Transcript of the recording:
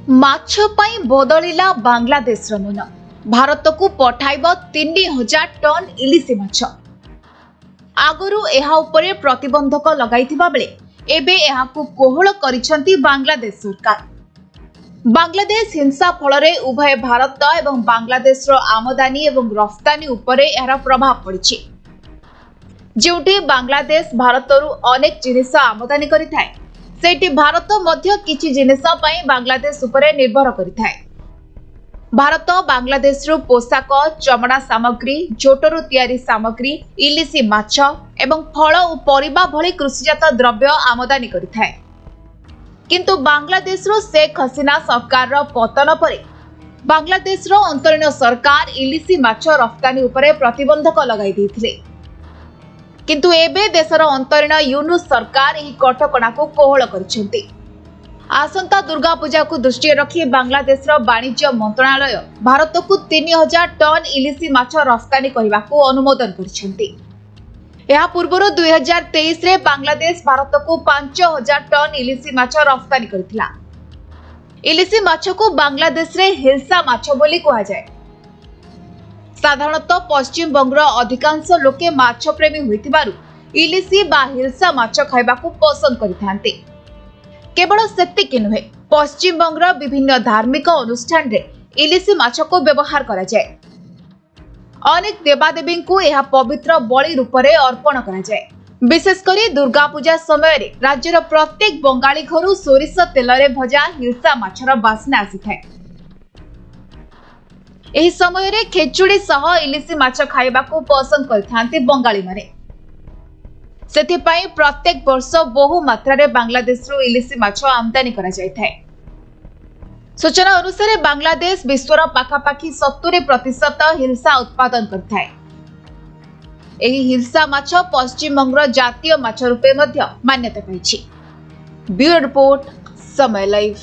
माछ पई बदलिला बांग्लादेश मन भारत को पठाइब 3000 टन इलिसी माछ। आगरू एहा उपरे प्रतिबंधक लगाइथिबा बेले एबे एहाकु कोहळ करिसंती बांग्लादेश सरकार। बांग्लादेश हिंसा फलरे उभय भारत एवं बांग्लादेश रो आमदानी एवं रफ्तानी उपरे एहार प्रभाव पड़िछि। जोटी बांग्लादेश भारतरु अनेक जिनिस आमदानी करिथाय सेठी भारत मध्य किछि जिनिस पई बांग्लादेश उपरे निर्भर करिथाय। भारत बांग्लादेश रो पोशाक, चमड़ा सामग्री, झोटरू तैयारी सामग्री, इलिसी माछ एवं फल और परिबा भली कृषिजात द्रव्य आमदानी करिथाय। किंतु बांग्लादेश रो शेख हसीना सरकार रो पतन परे बांग्लादेश रो अंतरीण सरकार इलिसी माछ रफ्तानी उपरे प्रतिबंधक लगाई दैथिले। किंतु एबे देशर अंतरीण यूनुस सरकार एही कटकणा को कोहळ करिसेंती। आसंता दुर्गा पूजा को दृष्टि रखी बांग्लादेश रो वाणिज्य मंत्रालय भारत को 3000 टन इलिसी माछ रफ्तानी करने को अनुमोदन करिसेंती। एहा पूर्वरो 2023 रे बांग्लादेश भारत को 5000 टन इलिसी माछ रफ्तानी करथिला। इलिसी माछ को बांग्लादेश रे हिल्सा माछ बोली कहा जाय। साधारणतः पश्चिम बंगर अधिकांश लोके माछ प्रेमी होइतिबारु इलिसी बा हिल्सा माछ खाइबाकू पसंद करिथांते। केवल सेतिकी नुहे, पश्चिम बंगर विभिन्न धार्मिक अनुष्ठान रे इलिसी माछ को व्यवहार करा जाय। अनेक देवादेवी को यह पवित्र बलि रूप में अर्पण करा जाय। विशेषकर दुर्गा पूजा समय रे राज्यर प्रत्येक बंगाली घरु सोरिष तेल रे भजा हिल्सा माछर बास्ना आसी थाए। एही समय रे खेचुड़ी सह इलिसी माछ खाइबा को पसंद करथांते बंगाली माने। सेथिपाई प्रत्येक वर्ष बहु मात्रा रे बांग्लादेश रो इलिसी माछ आमदानी करा जाय थाए। सूचना अनुसार बांग्लादेश विश्वर पाखापाखी 70% हिल्सा उत्पादन करथाए। एही हिल्सा माछ पश्चिम बंगर जातीय माछ रूपे मध्य मान्यता पाइछि। ब्यूरो रिपोर्ट, समय लाइव।